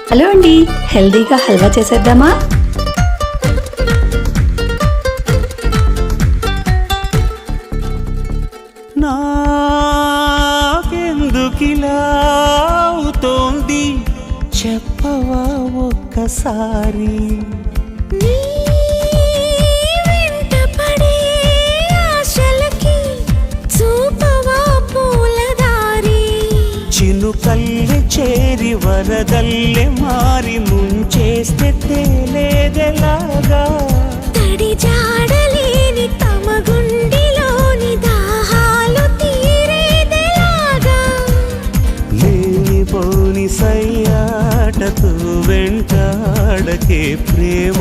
Hello అండి, హెల్దీగా హల్వా చేసేద్దామా? నాకెందుకిలా అవుతోంది చెప్పవా ఒక్కసారి? చినుకల్లె చేరి వరదల్లె మారి ముంచేస్తే తేలేదెలాగా? తడి జాడలేని తమ గుండెలోని దాహాలు తీరేదెలాగా? లేనిపోని సయ్యాటతో వెంటాడకే ప్రేమ.